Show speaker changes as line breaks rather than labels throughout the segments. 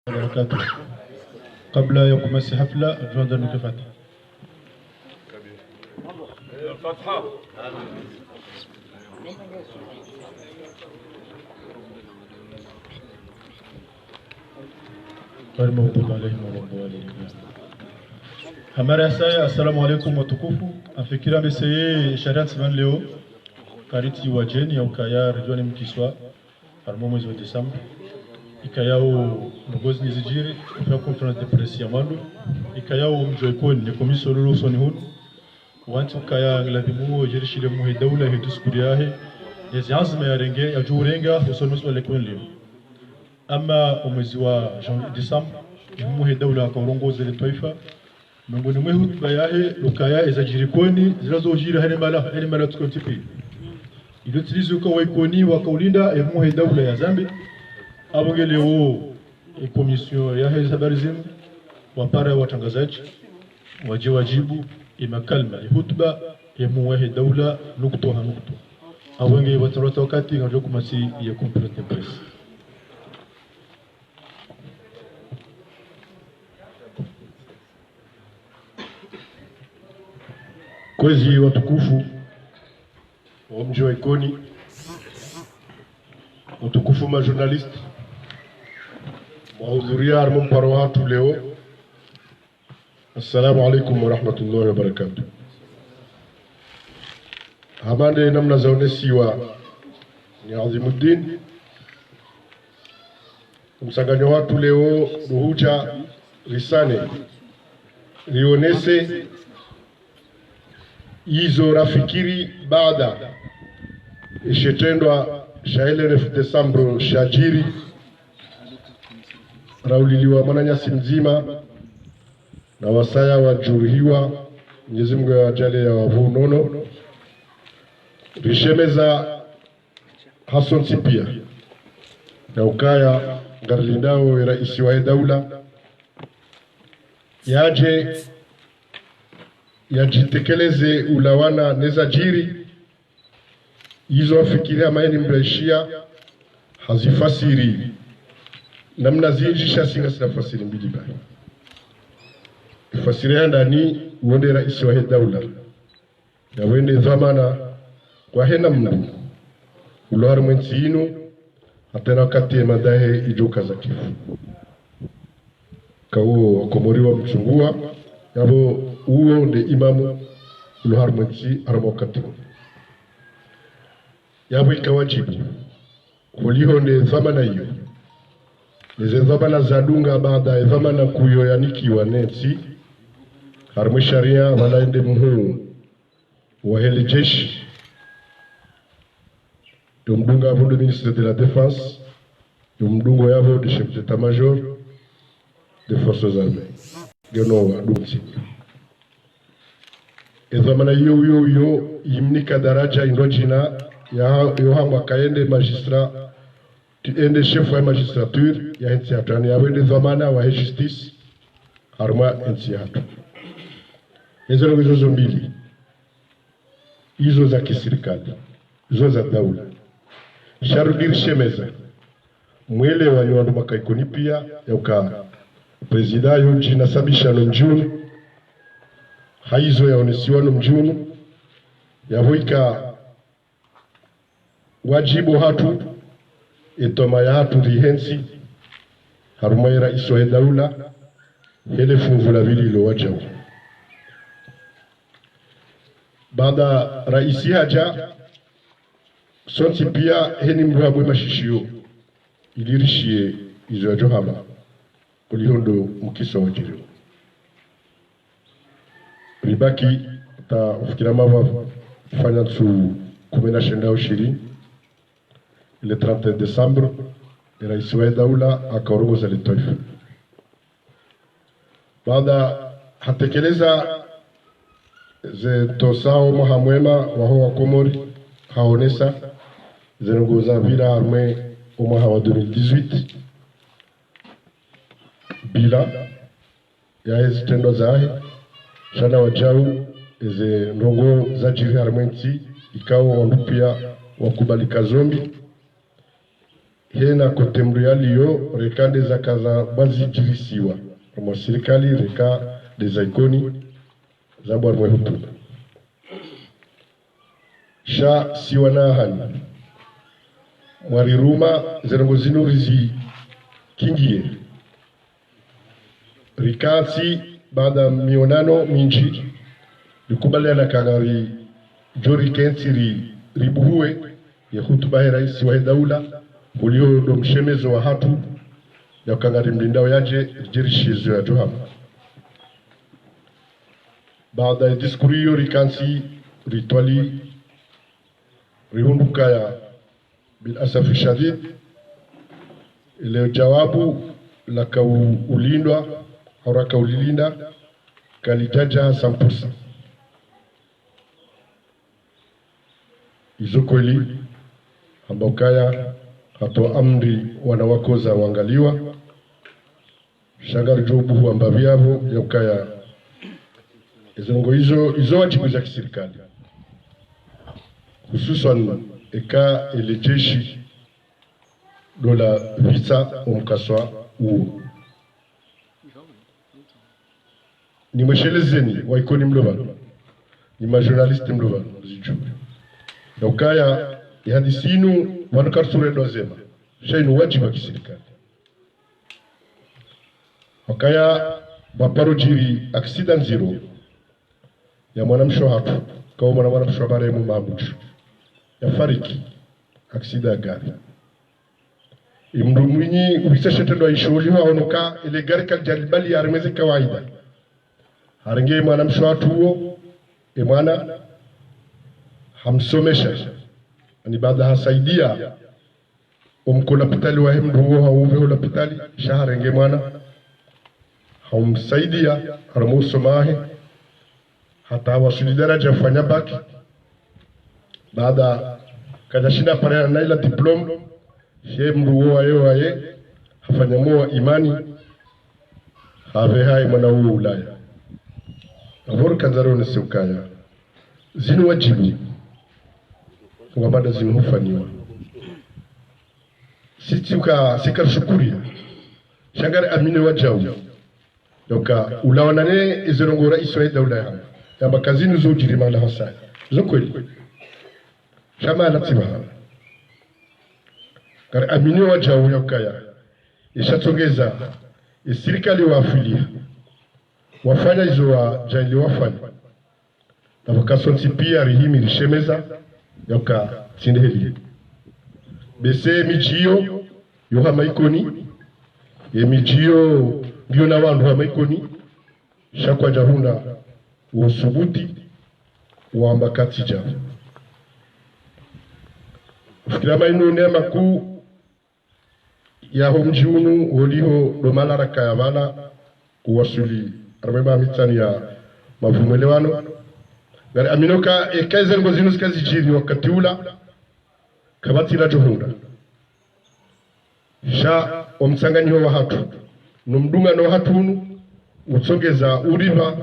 وبركاته. قبل يوم حفلة جواندا نكفت الفتحة غير موجود عليهم ولا الضالين. Hamara saya, assalamu alaikum watukufu. Afikira meseye sharia sivan leo kariti wajeni ya ukaya rejoni mkiswa harmo mwezi wa Desemba ikayao ngozi nizijiri kwa conference de presse ya mando ikayao mjoikoni ni komiso lolo soni hun wanti ukaya nglabimu jirishile muhe dawla he duskuriyahe yezi azma ya renge ya jurenga usoni mswale kun leo ama mwezi wa Desemba muhe dawla kwa urongozi le taifa miongoni mwa hutuba yahe lukaya ezajirikoni zinazojiri hali mala tukontipi ilotilizo kwa waikoni wakaulinda emuhe dawla ya Zambia abonge leo komisio yahe habari zenu wapara watangazaji waje wajibu imakalma hutuba emuhe dawla nukto ha nukto awenge watarota wakati ngajo kumasi ya conference press. Kwezi watukufu wa mji wa Ikoni, watukufu majournalist, wahudhuria harmo mparo watu leo, assalamu alaikum wa rahmatullahi wa barakatuh. Hamande namna zaonesi wa ni Azimuddin, msanganyo watu leo nuhuja risane rionese hizo rafikiri baada ishetendwa shaile 9 Desemba shajiri rauliliwa mwananyasi mzima na wasaya wajuruhiwa Mwenyezi Mungu ajale ya wavunono rishemeza Hassan Sipia na ukaya ngarlindao raisi wa daula yaje yajitekeleze ulawana nezajiri hizo afikiria maeni mbraishia hazifasiri namna zinjisha singa sinafasiri mbili baya ifasiria ndani uonde raisi wa daula ya wende dhamana kwa hena mndu ulawari mwenzi inu hatena wakati ya madahe ijoka za kifu kawo wakomoriwa mchungua yabo uo nde imamu ulawari mwenzi aramokati yabo ikawajibu kuliho nde dhamana iyo neze dhamana zadunga baada ya dhamana kuyo yanikiwa nensi harmwe sharia walaende muhu wa heli jeshi yomdunga avo de ministre de la défense yomdungo yavo de chef d'état-major des forces armées geno wa dumsi dhamana iyo yimnika daraja indojina ya yohangwa kaende magistrat ende chef wa magistrature ya nchi hatani ya wende dhamana wa justice harma nchi hatu hizo mbili hizo za kiserikali hizo za daula sharudir shemeza mwele wani wandu makaikoni pia ya uka prezida yonji nasabisha no mjunu haizo ya onesiwa no mjunu ya hoika wajibu hatu etoma ya hatu rihensi harumaira iso daula hele funvula vililo wajau baada raisi haja sonti pia heni mbwabwe mashishio ilirishie izo ya johama kulihondo mkiso wajiri ribaki ta ufikira mawa fanya tu kumena shenda ushiri ile 31 Desemba raisi wa daula akaongoza litaifa baada hatekeleza ze tosao mohamwema waho wa Komori haonesa zenongoza vila arme umwaha wa 2018 bila ya ezi tendo zahe shana wajau eze ndongo za jiri arme nti ikawo ondupia wakubalika zombi
hena kotemrialio rekande za kaza bazi jirisiwa kwa serikali reka za ikoni za bwana mwehutu sha siwana hani mwariruma zerongo zinurizi kingie rikasi baada mionano minji likubaliana kangari jori kensiri ribuhue ya hutuba ya rais wa daula ulio ndo mshemezo wa hatu ya kangari mlindao yaje jirishizo ya johama baada ya diskuri hiyo rikansi ritwali rihunduka ya bil asafi shadid ile jawabu la kaulindwa au kaulilinda kalitaja sampusa hizo kweli ambao kaya hato amri wanawakoza waangaliwa shangari jobu ambavyavo ya ukaya izongo hizo wajibu za kiserikali hususan eka ile jeshi dola visa umkaswa huo ni mweshelezeni waikoni mlovano ni majournaliste mlovano zichu na ukaya ya hadisinu wanukarsure dozema shainu wajibu wa kiserikali wakaya waparojiri accident zero ya mwanamsho hatu kwa mwanamsho bare mu mabuchu ya fariki aksida gari imndu mwinyi ubisashetendo aisholiwa onoka ile gari kaljalibali yarimeze kawaida harenge mwanamsho hatu huo mwana hamsomesha ni baada hasaidia umkola pitali wa hemdu huo hauve hola pitali shaharenge mwana haumsaidia haramusomahe hata wasuli daraja fanya baki baada kajashinda pare na ila diploma she mruo aye hafanya moa imani have hai mwana huo Ulaya avor kanzaro ni sukaya zinu wajibu ngabada zinu hufaniwa situka sikarushukuria shangare amine wajau doka ulawanane izirongo rais wa daula ya kazini zo jirima la hasa zo kweli shama la tiba kar amini wajau yakaya ishatongeza serikali wa afilia wafanya hizo wa jali wafanya na wakasonti pia rihimi rishemeza yoka tindeli bese mijio yoha maikoni mijio ndio na wandu wa maikoni shakwa jahunda usubuti wa mbakatija fikira mainu nema ku ya homjiunu holiho domala rakaya vala kuwasuli arbeba mitani ya mavumwelewano gari aminoka ekaize ngo zinu zikazi jiri wakati ula kabati la johunda sha omsanganyo wa hatu numdunga no hatunu utsongeza uriva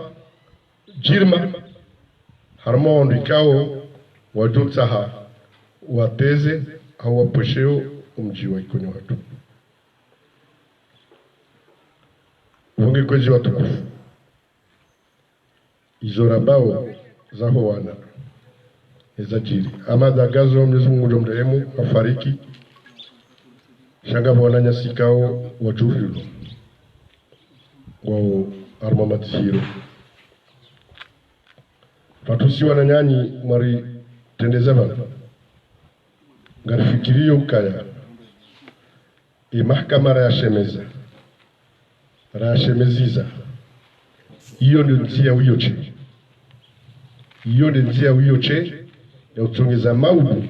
jirma harmondo ikao wajotsaha wateze au waposheo umjiwa ikoni watu wonge kwezi watukufu izorabao zaho wana ezajiri amada gazo Mwenyezi Mungu ndio mrehemu afariki shanga bwana nyasikao wajuhilo wao armamatisiro patusi wananyanyi mwari tendeza bana ngarifikirio ukaya mahakama ya shemeza rashemeziza hiyo ndio njia wiyoche hiyo ndio njia wiyoche ya utongeza maudu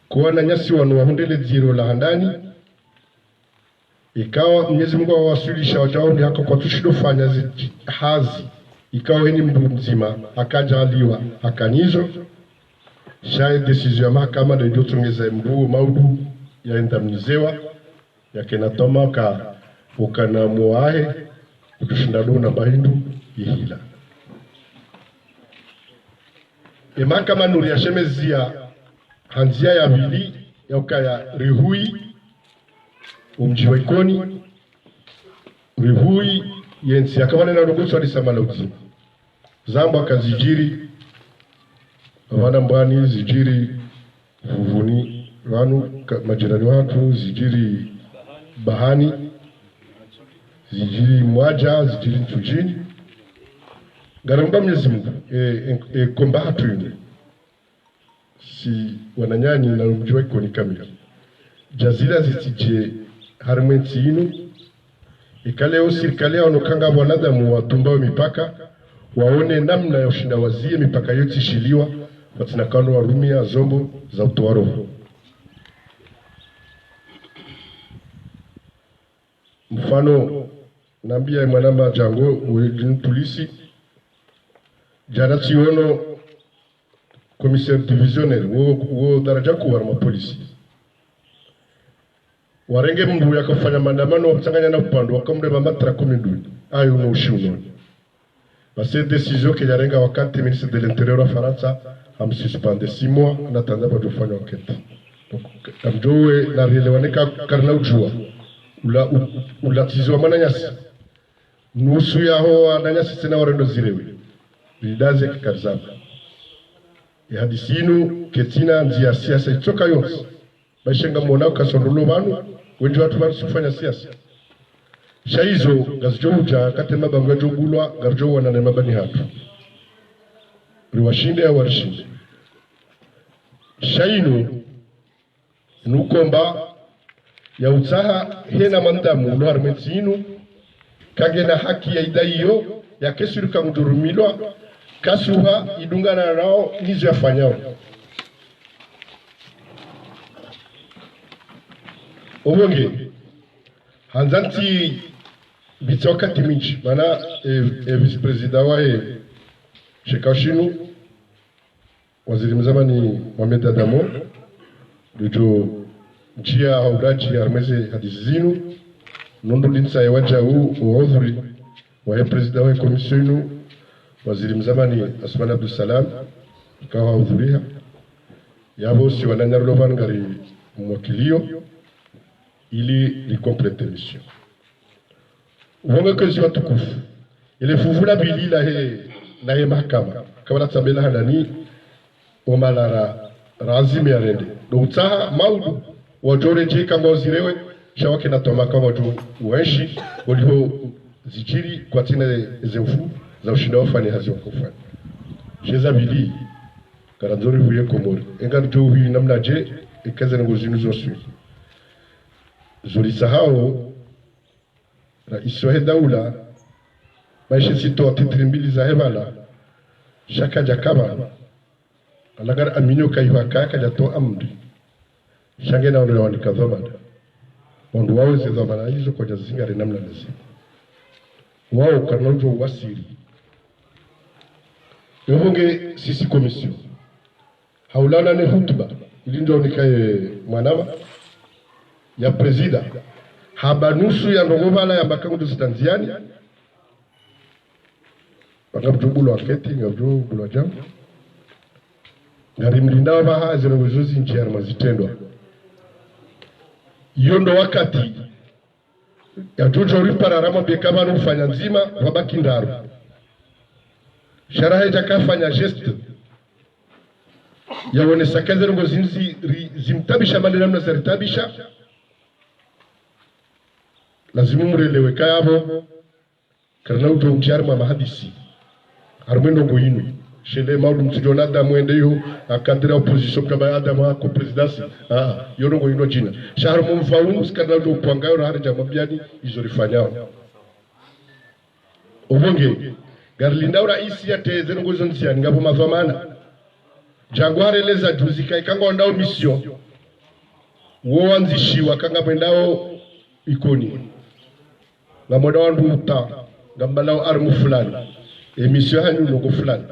kwa na nyasi wanu wahundele ziro la handani ikawa Mwenyezi Mungu awasulisha wajao ni hako kwa tushidofanya hazi ikawa hini mdu mzima akajaliwa akanizo shaye decision ya mahakama ndio tongeza mdu maudu ya endamnizewa ya kenatoma ka ukana muahe kushindano na bahindu yihila mahakama nuri ya shemezia hanzia ya vili ya ukaya rihui umji wa Ikoni rihui yensi akawana na ndugu swali samala uzima zamba kazijiri wana mbani zijiri vuvuni wanu majirani watu zijiri bahani zijiri mwaja zijiri ntujini garamba Mwenyezi Mungu komba hatuini si wananyani na mji wa Ikoni kamili jazila zitije harmenti inu ikaleo serikali wanokanga wanadamu watumba mipaka waone namna ya ushinda wazie mipaka yote shiliwa watinakano warumia zombo za utoaro. Mfano nambia mwanama jango uwegini polisi jana tiono commissaire divisionnaire wo daraja kuwa ma polisi warenge mndu yakafanya maandamano wakusanganya na upande wakamre mamatra komiduni ayo no ushuno basi decision que yarenga wakati ministre de l'intérieur wa Faransa am suspendre 6 mois na tanda bado fanya enquête donc amjowe na rilewaneka karna ujua ula tizwa mananyasi nusu yaho ananyasi tena warendo zirewe bidaze kikarzaba ya hadisinu ketina njia siasa itoka yonse bashenga mona kasondolo banu wenje watu basufanya siasa shaizo gazoja katema bangwa jogulwa garjo wana na mabani hatu riwashinde ya warishinde shainu nukomba ya utaha hena mandamu lo armentinu kagena haki ya idaiyo ya kesuruka mudurumilwa kasuha idungana nao nizo yafanyao obonge hanzanti bitoka timinchi mana vice president wae shekashinu waziri mzamani Mohamed Adamo ndio njia hauraji armeze hadizinu nondo linsa ya waja huu uodhuri wa president wa komisionu waziri mzamani Asman Abdul Salam kawa udhuria yabo si wananyarulovan ngari mwakilio ili likomplete mission uonga kazi watukufu ile fuvula bili la he mahakama kama tabela halani omalara razimi arende do utaha maudu wajore je kama zirewe shawake na toma kama watu uenshi walio zijiri kwa tina zefu za ushinda wafani hazi wakufani jeza bili karanzori huye komori enga ndio huyi namna je ikaza ngozinu zosui zolisahau rais wa daula maisha sito titri mbili za hebala shaka jakaba alagar aminyo kaiwa kaka jato amri shange na wale wanikadhomana wandu wao zidhomana hizo kwa jazingari namna lazima wao kanojo wasiri yonge sisi komisio haulana ne hutuba ilindo nikaye mwanama ya presida habanusu ya ndogobala ya makangu zitanziani bakabjubulo aketi ngabjubulo jam ngari mlinda baha zirogozozi nchi ya mazitendwa yondo wakati ya jojo ripara rama bekaba nufanya nzima wabaki ndaru sharahe jakafanya geste ya wone sakaze ngo zinzi zimtabisha mandela na zaritabisha lazima murelewe kayabo karna uto mcharma mahadisi armendo goyinu shele maudu mtujona Adamu endeyo akandira opposition kama Adamu ako presidency yoro goyinu jina shahar mumfaunu skana uto pwangayo na harja mabiani izorifanyao obonge garlinda uraisi ya teze ngozo nsiani ngabo mazamana jangware leza juzika ikanga ndao mission wo anzishiwa kanga pendao Ikoni na moda wandu uta gambalao armu fulani emission hanyu logo fulani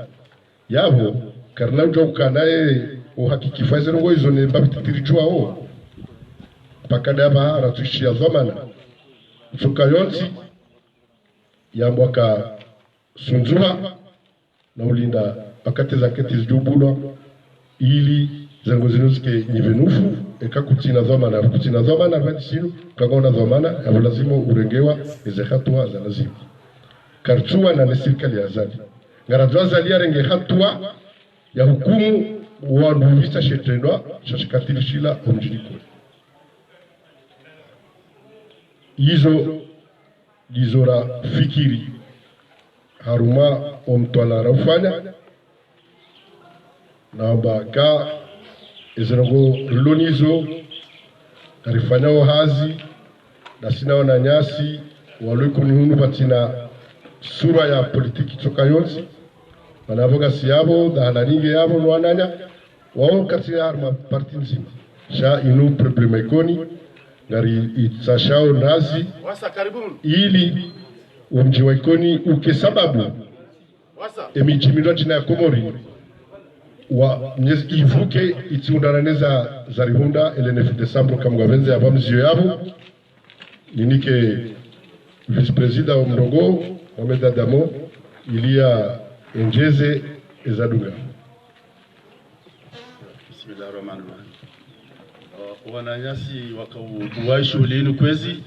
yabo karna ujoka nae uhakiki fazero ngoizo ne babitirijwa o pakada bahara tushia zamana uchoka yonsi ya mwaka sunzuha na ulinda pakati za keti zijubulwa ili zango zinuske nivenufu eka kutina dhamana vadisiru kangona dhamana ya lazima urengewa ize hatua za lazima kartua na serikali ya zali ngaradwa zali arenge hatua ya hukumu wa nduvisa shetendwa shashikatili shila omjini kule Izora fikiri haruma omtwala raufanya na baka izongo lonizo karifanya ohazi na sina wana nyasi waliko ni hunu patina sura ya politiki toka yonsi wanavoga siyabo da halaninge yabo nwananya wao katika haruma parti nzima sha inu problema ikoni ngari itsashao nazi ili umji wa ikoni uke sababu emijimilwa jina ya Komori wa ivuke itiundananeza za rihunda ele 9 Desembre kamgavenze ya vamzio yabo ninike vice-president wa mrongo Mohamed Adamo ilia enjeze ezadunga.
Bismillahirrahmanirrahim. Wananyasi wakauwai shughulini kwezi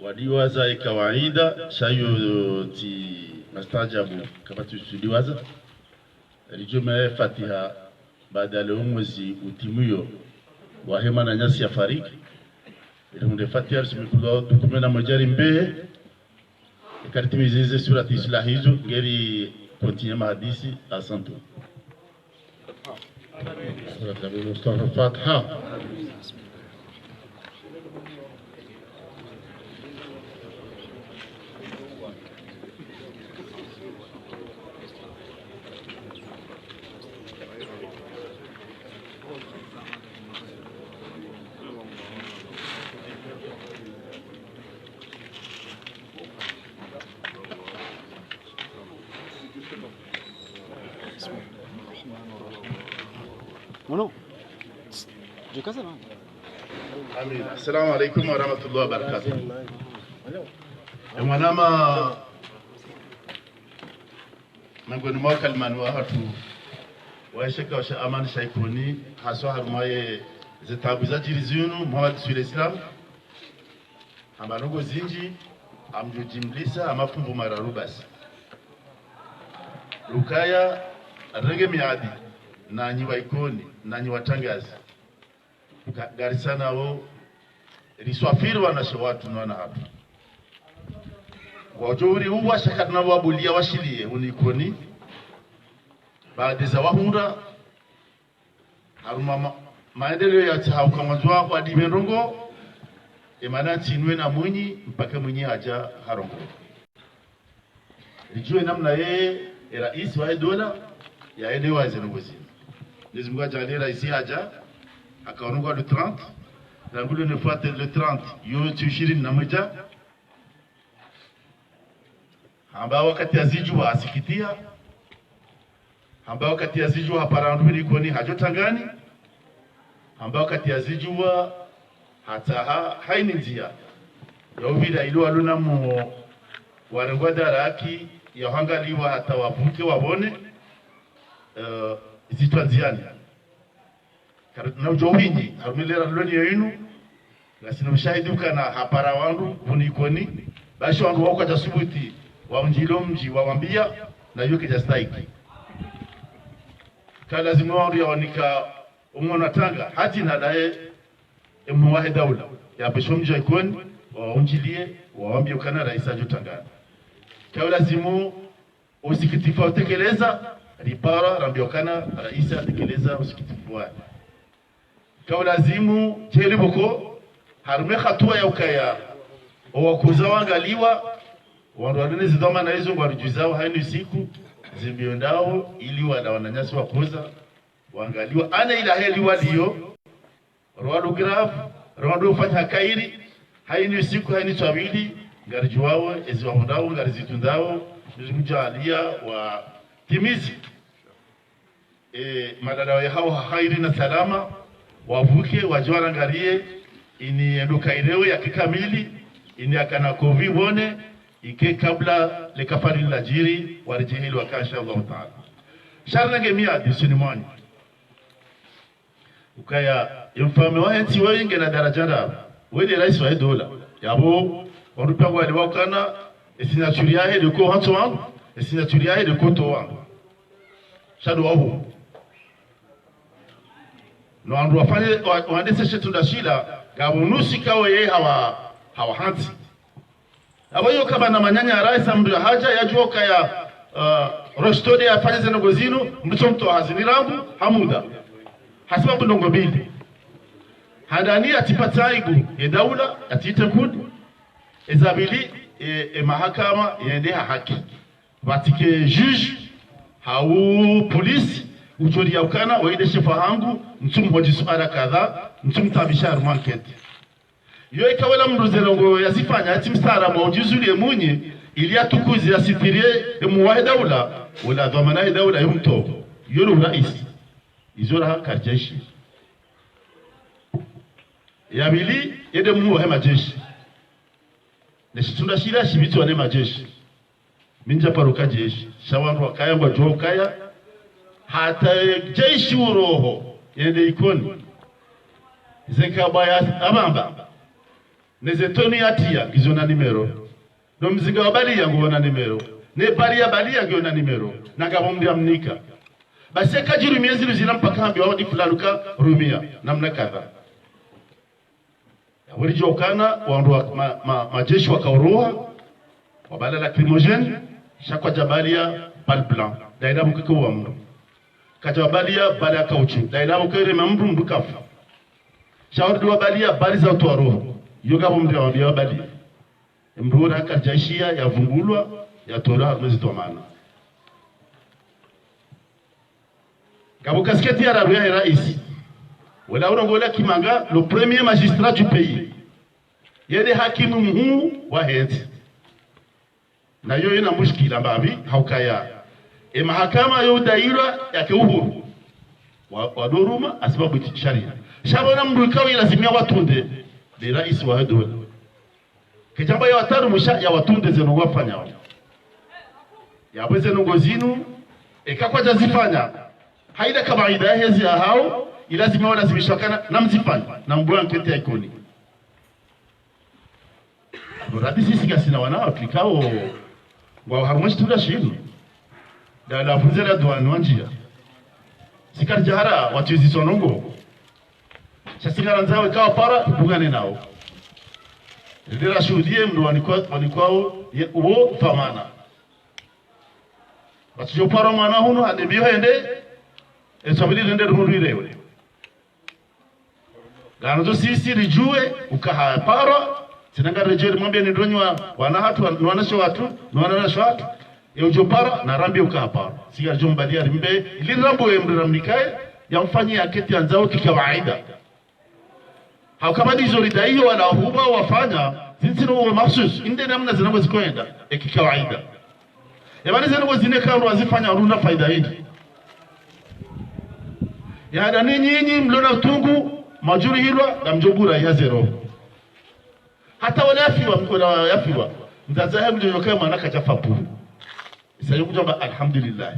wadiwaza kawaida shayo ti mastajabu kama tustudiwaza rijume Fatiha baada ya mwezi utimuyo wa hema na nyasi ya fariki ile Fatiha simekuwa tukumena majari mbehe ikartimizize surati islahizo ngeri continue mahadisi asantu
Nabii Mustafa Fatiha.
Non. Je casse là.
Amin. Assalamu alaikum wa rahmatullahi wa barakatuh. Mwanama miongoni mwa kalimani wa hatu waisheka wa amani shaikuni haswa harumaye zitabu za jirizunu Muhammad Sule Islam amanugo zinji amjujimlisa amafumbu mararubasi Lukaya rege miadi nanyi waikoni nanyi watangazi garisana wo riswafiri wanashe watu nwana hapa wajuri huwa shakadna wabulia washilie unikoni baada za wahunda haruma maendeleo ya tahauka mwanzwa kwa dimenrongo emana tinwe na munyi mpaka munyi haja harongo rijue namna yeye rais wa dola ya eneo wa zenongozi nizunguka jali rais haja akaonungwa le 30 na ngule ne fuate le 30 yo tushiri na moja ambao wakati azijua asikitia ambao wakati azijua haparandu nikoni hajotangani ambao wakati azijua hata haini njia ya uvida ilo aluna mu warengwa daraki ya hangaliwa hata wavuke wabone zitwanziani na ujowinji harumilera loni yenu lasina mshahidi ukana hapara wandu unikoni bashi wandu wako jasubuti waunjilo mji wawambia na yuke jastaiki lazima wandu yawanika umona tanga hati nadaye mwahe daula ya besho mji ikoni waunjilie wawambia ukana raisa ajotangana kwa lazimu usikitifa utekeleza ripara rambiokana raisa atekeleza usikitifu wake kwa lazimu jeliboko harume hatua ya ukaya wakuza wangaliwa wandu wadone zidoma na hizo warujuzao haini siku zimbiondao ili wananyasi wakuza wangaliwa ana ila heli waliyo rwadu graf rwadu ufanya kairi haini siku haini chawili ngarijuwao ezi wahundao ngarizitundao nizumujalia wa timizi madadao ya hao hairi na salama wavuke wajwara ngarie ini endukairewe ya kikamili ini akana kovi wone ike kabla le kafari lajiri warijihili wakasha Allah ta'ala sharna gemia disinimani ukaya mfalme wa enti wengi na daraja ndaro wele rais wa dola yabo wanupangwa aliwakana signature yahe de ko hanso wangu signature yahe de ko to wangu shadu wahu no andu wafanye waandese shetu ndashila gabunusi kawe ye hawa hanti abo yo kama na manyanya rais amdu haja yajua kaya rostode afanye zeno gozino mtu mtu hazinirambu hamuda hasiba ndongo mbili hadani atipataigu daula atitekud ezabili mahakama yende haki batike juge hau police uchori yaukana waide shefa hangu mtum hoji suara kadha mtum tabishar market yo ikawela mruzerongo yazifanya ati msara mwaujizuli emunyi ili atukuzi yasitirie muwahe daula wala dhamana daula yumto yoro rais izora karjeshi yabili yede muwahe majeshi neshitunda shira shibitu wane majeshi minja paruka jeshi shawandu wakaya mwa joho kaya hata jeshi uroho yende ikoni zeka baya abamba nezetoni atia gizona nimero no mziga wabali yangu wana nimero ne bali yangu wana nimero nagabo mdi amnika basi kajiru miezi luzina mpaka hambi wadi fulaluka rumia namna kadha walijokana wandu majeshi wakauroha wabala lacrimogène shakwa jabalia bal blanc daida mukiko wa mru kajabalia bala kauchu daida mukere mamru mbukafu shawardu wabalia bali za utoaroho yoga bomde wabia wabali mruona karjashia ya vungulwa ya tola mwezi tomana gabo kasketi ya raruya ya rais wala urongola kimanga le premier magistrat du pays yede hakimu mkuu wa hezi na yo ina mushkila mbabi haukaya mahakama yo daira yake uhuru wa doruma asibabu sharia shabona mrukao ilazimia watunde de rais wa dola kijamba ya wataru musha ya watunde zeno wafanya ya bweze ngozinu ekakwa jazifanya haida kama ida hezi ya hao ilazima walazimishakana na mzifanya na mbwa nkete ya ikoni Boradi sisi kasina wana aplikao wa harmoshi tuda shinu da la funzela douane wanjia sikar jahara watuzi sonongo sasingara nzawe kawa para bugane nao ndira shuhudie mdo wanikwao uo famana batujo para mwana huno adebio hende esabili rende ruhuirewe ganozo sisi rijue ukaha para sinanga rejeri mwambia nidonywa wanahatu wanasho watu wanasho watu eujopara na rambi ukaha para siga jombadia rimbe ili rambo emramnikae yamfanyia aketi anzao kikawaida haukabadi zorida hiyo wala huba wafanya zinsino uwe mahsus inde namna zinagwa zikoenda kikawaida yabani zinagwa zineka wazifanya uruna faida hii ya nyinyi mlona utungu majuri hilwa na mjobura ya zero hata wale yafiwa mzazahe mjojoka manaka chafapu isayo kujomba alhamdulillah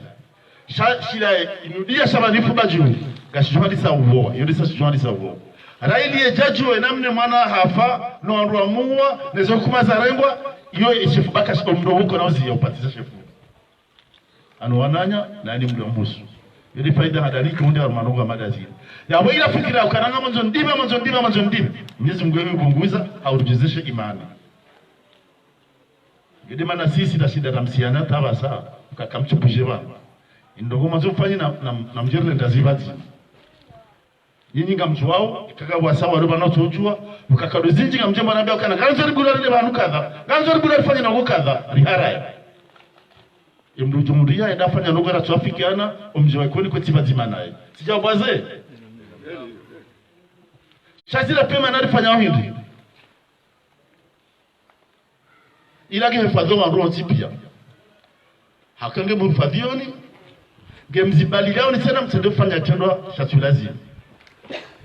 shila inudia shabanifu baju gashuhadi sa uvoa yodisa shuhadi sa uvoa raili ye jaju namne mwana hafa no anruamua nezo kumaza rengwa yo shefu baka mdo huko naozi upatiza shefu anu wananya na ni mdo mbusu yodi faida hadari kundi armanuga magazini ya wila fikira ukananga manzo ndiba Mwenyezi Mungu yemebunguza haurujezeshe imani gede mana sisi da shida ramsiana tabasa ukakamchupuje bana indogo manzo mfanyi na mjerle ndazibati yinyi ngamjwao kaka wasawa roba no tojua ukakadozinji ngamjemba naambia ukana ganzo rigulari banu kadha ganzo rigulari fanya na kadha riharai imdu jumuria edafanya nogara tuafikiana omjwa kwani kwa tibazima naye sijabwaze shazira pema nalifanya wahindi ilage hifadho wa roho tipia hakange mufadhioni gemzibali lao ni tena mtende kufanya tendo shatulazi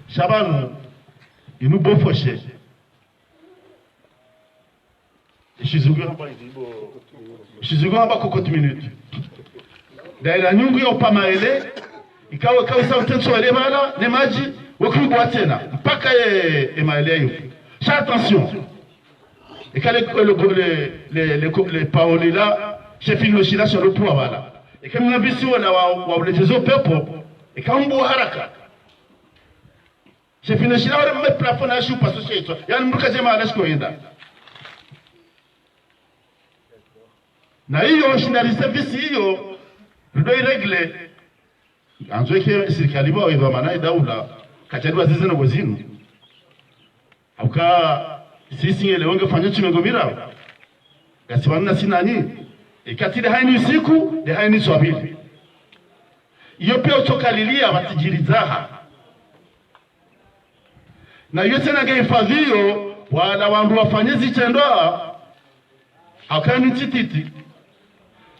shabanu inu bofoshe shizugo hapa kokoti minute daira nyungu ya upamaele ikawa kausa utenso wale bala ne maji wakubwa tena mpaka emaelea cha attention et quand les paroles là chef inoshila sur le point voilà et quand on a vu sur la wa les peuple et quand on boit haraka chef inoshila wale mme plafond na shupa société yani mruka jema anashiko enda na hiyo shinali service hiyo ndio iregle anzoeke serikali bao izo maana daula kachadwa zizi na wazinu auka sisi ile wange fanya chimegomira gasiwana sinani ikatile haini usiku de haini swabili iyo pia utokalilia batijirizaha na iyo tena ngehifadhiyo wala wandu wafanye zichendoa akani tititi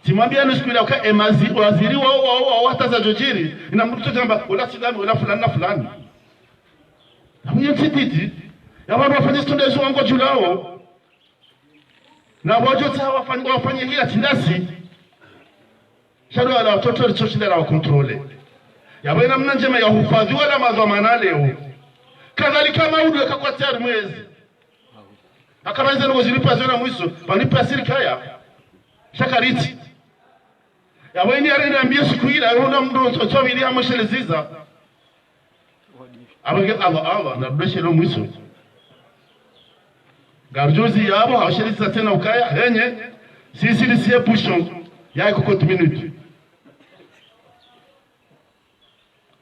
timwambia nusikula uka emazi waziri wao hataza jojiri ina mtu tamba wala sidami wala fulani na fulani na hiyo tititi ya wandu wafanye stondezo wangu julao na wajote wafanye hila tindasi shado wala watoto lichoshindela wa kontrole ya wena mnanjema ya hufadhi wala madhamana leo kadhalika maudu ya kakwa tayari mwezi akamaiza na waziri pazi wala mwiso panipa ya sirikaya shakariti ya weni ya rene ambia siku hila ya huna mdu otomi ili hamasheleziza abage Allah na bleshe lo mwiso garjozi yabo hawashiriza tena ukaya henye sisi lisie pushon ya kokot minute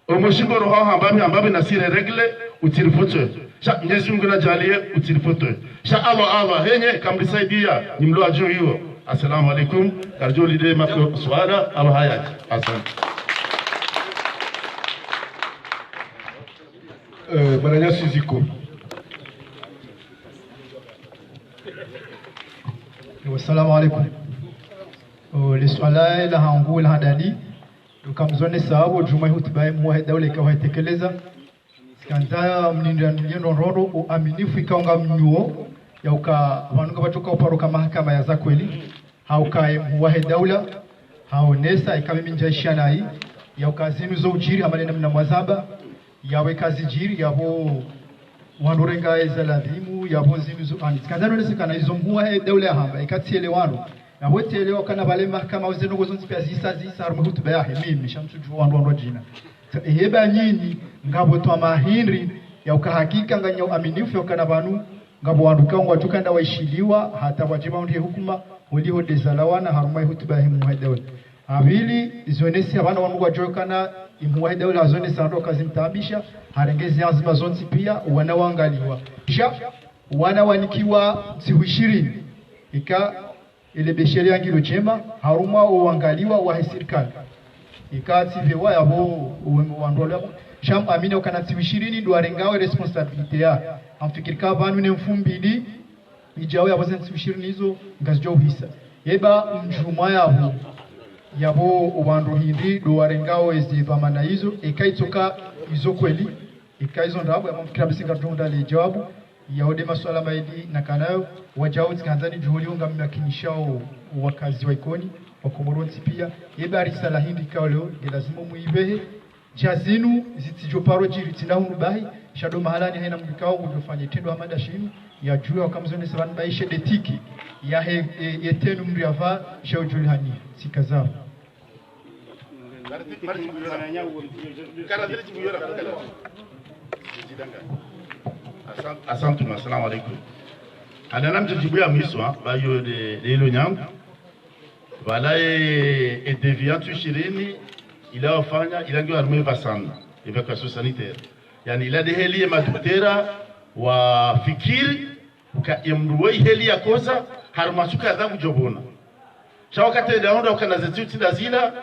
omoshingo roho hambabi na sire regle utirifoto sha Mwenyezi Mungu najalie utirifoto sha Allah henye kamlisaidia nimlo ajo hiyo. Assalamu alaikum garjoli de mako swala aba hayat asante
Baranya Siziko.
Assalamu alaikum. Le swala la hangu la hadali tukamzone sababu juma hutuba muwahida ule kwa tekeleza kanza mnindano rondo uaminifu ikaonga mnyuo ya uka wanuka batoka uparuka mahakama ya za kweli haukae muwahida ula haonesa ikamimi njaisha nai ya ukazinu zo ujiri amalena mna mwazaba yawe kazi jiri yabo wanurenga ezaladhimu yabo zinu zo ani kanza nese kana izo muwahida ula hamba ikatiele wanu na wote leo kana bale mahakama uzeno gozonzi pia zisa armu hutuba ya mimi shamsuju wandu jina heba nyinyi ngabo twa mahindri ya ukahakika nganya uaminifu ya kana banu ngabo wandu kangwa tukanda waishiliwa hata wajiba ndiye hukuma uliho dezalawana harumai hutuba ya muwahida abili izonesi abana wandu wajokana muwahida ule azone sando kazimtabisha harengezi azima zonzi pia wanawaangaliwa kisha wanawanikiwa siku 20 ika ile besheri yangiro chema haruma uangaliwa wa serikali ikati vewa yabo wandola sham amine ukanati 20 ndo arengawe responsibility ya amfikirika banu ne mfumbili ijawe yabo 20 hizo ngazjo hisa yeba mjuma yabo wando hindi ndo arengawe ezibamana hizo ikaitoka hizo kweli ikaizo ndabo amfikira bisinga tonda le jawabu yaode masuala maidi na kanayo wajao zikanzani juhuli unga mnakinishao wakazi wa ikoni wa Komoronsi pia yebari sala hindi kaoleo lazima muibehe jazinu zitijoparo jiri tinahunu bahi shado mahalani haina mjikao ujofanye tendo hamada shinu ya juwe wakamzone sabani baishe detiki ya yetenu mriava shao juli hani sikazao
Asante, assalamu alaikum. Adana mjibu ya miswa bayo de ilo nyangu wala e deviant ushirini ila wafanya ila ndio arme vasana evacuation sanitaire yani ila de heli madutera wa fikiri ka imruwe heli ya kosa harmasuka adhabu jobona shawakati daonda ukana zetu ndazila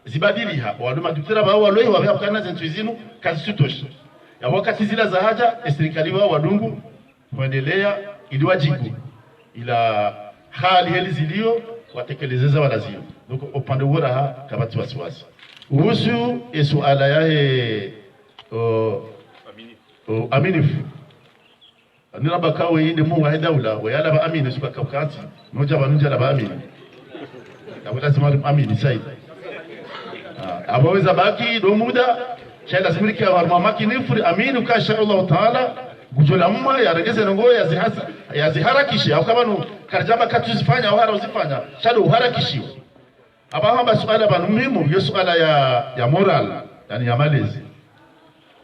zibadiliha wale madutera bao wale wakana zetu zinu kazi tutosha ya wakati zila za haja serikali wao wadungu kuendelea ili wajibu ila hali heli zilio watekelezeza walazio donc upande wora kabati wasiwasi uhusu suala yae aminifu niraba kawe inde mungu wa daula wa yala ba amini suka kakati moja banunja la ba amini kabla lazima amini saidi abaweza baki do muda cha lazima kia warma makinifuri amini ka insha Allah taala gujola mma ya regeze ngo ya ziharakishe au kama no karjama katuzifanya au harazifanya shado uharakishiwe aba hamba suala banu muhimu yo suala ya moral yani ya malezi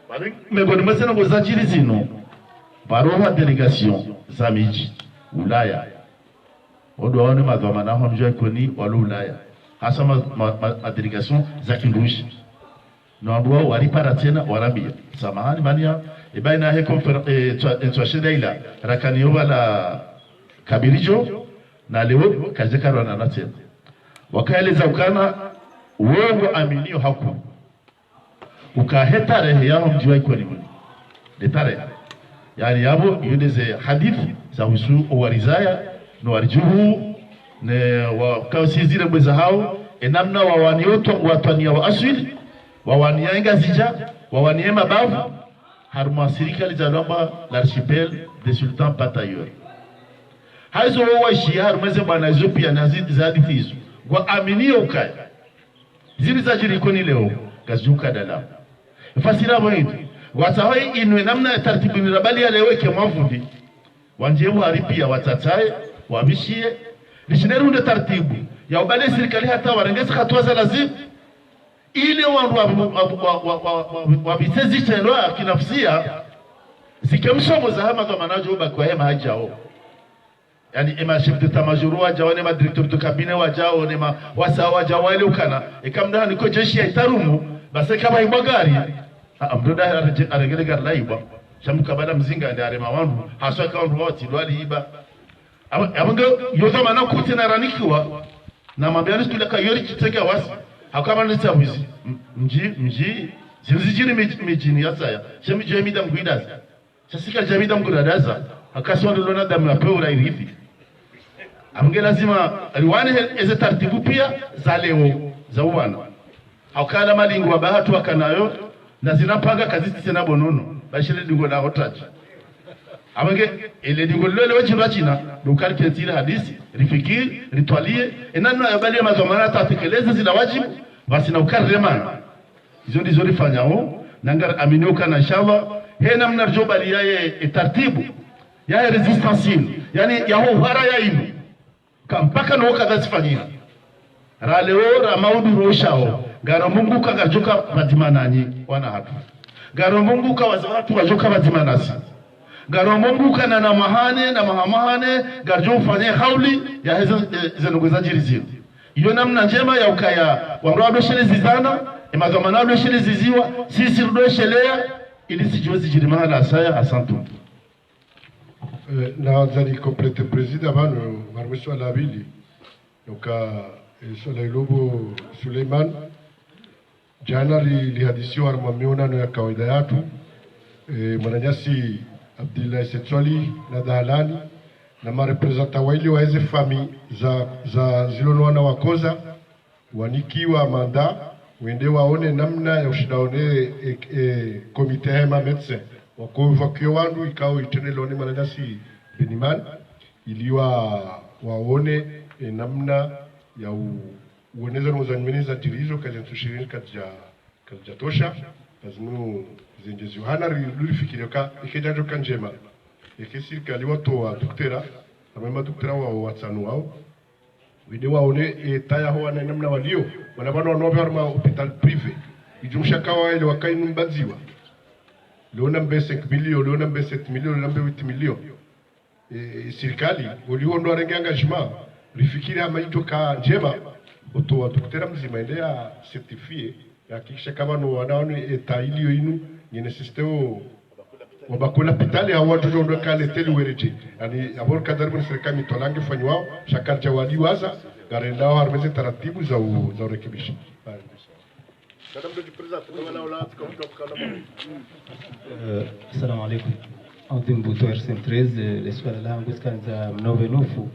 bali meboni mwesena ngo zajiri zino baroha delegation za miji Ulaya odo wane madhama na hamjua koni wala Ulaya hasa ma delegation za kindushi na ambao walipara tena warabia samahani mania ibaina he conference ila rakani wala kabirijo na leo kazekaro na tena wakaeleza ukana uongo aminio haku ukaheta rehe yao mjiwa koni de tarehe yani yabo yudeze hadithi za husu warizaya no warjuhu ne wakasizire bweza hao enamna wawanioto watania wa asili wawania ngazija wawania mabavu harma serikali za lomba l'archipel des sultans batailleurs haizo waishi harmaze bwana hizo pia nazidi za hadithi hizo kwa aminio ukai zili za jirikoni leo gazuka dala fasira mwetu watahoi inwe namna taratibu ni rabali ya leweke mavundi wanjebu haripia watatae wabishie lishineru nde taratibu ya ubale serikali hata warengesi hatua za lazima ili wabisezi chenwa kinafsia zikemshomo za hama kwa manajo uba kwa hema hajao yani ema chef d'état major wajao nema directeur de cabinet wajao nema wasa wajao wale ukana ikamda niko jeshi ya itarumu basi kama imagari amdoda arengele garlaiba shamuka bada mzinga ndare mawandu haswa kwa wati dwali iba abanga yoza mana kuti na ranikiwa na mabiani tuleka yori kitega wasi hakama nita wizi mji zilizijiri mijini yasaya shemi jamida mguidaza sasika jamida mguidaza akaswa lona damu ya peura irithi abanga lazima riwani eze taratibu pia za leo za uwana hakala malingo wa bahatu wakanayo na zinapanga kazi tena bonono bashire dingo na otaji abange ile dingo lele wachira china dukari kentira hadisi rifikir ritwalie enano yabali mazomana tatekeleza zina wajibu basi na ukaremana hizo ndizo rifanyao nangar aminuka na inshallah hena mnarjobali yaye taratibu yaye resistance yani yaho hara ya inu kampaka no kadazifanyira raleo ramaudu roshao garo Mungu kagajuka badimananyi wana hatu garo Mungu kawazatu gajuka badimanasi garo Mungu kana na mahane na mahamahane gajo fanye hauli ya hizo zenongoza jirizio iyo namna njema ya ukaya wamrado shele zizana emazamana do shele ziziwa sisi ndo shelea ili sijozi jirimana la saya asantu
na zali complete president avant marmeso la ville donc Lobo Suleiman jana lihadisiwa armamiona no ya kawaida yatu mwananyasi Abdullah Setswali na Dahalani na marepresenta waili wa hizi fami za zilonwana wakoza wanikiwa manda wende waone namna ya ushidaone komite hema medecin wako evacue wandu ikao itenelone mwananyasi Beniman iliwa waone namna ya uoneza muzanimeniza tirizo kazi ntushirini kaja tosha lazima zenjezi hana lurifikirio ka ikejajo kanjema serikali watoa daktera amema daktera wa watsanu wao wide waone taya ho na namna walio wanabana wanobe harma hospital privé ijumsha kawa ile wakainu mbaziwa leona mbe 5 milioni leona mbe 7 milioni leona mbe 8 milioni serikali walio ndo arenge engagement rifikiri ama itoka njema otoa daktera mzima endea certifié ya kisha kama no wanaone etailio inu nyene sisteo wabakula hospitali hawa watu ndo kale teli wereje yani abor kadar mun serikali mitolange fanywa shakar jawadi waza garenda harmeze taratibu za rekebisho.
Assalamu alaikum. Antum buto RSM13 leswala la nguskanza mnovenofu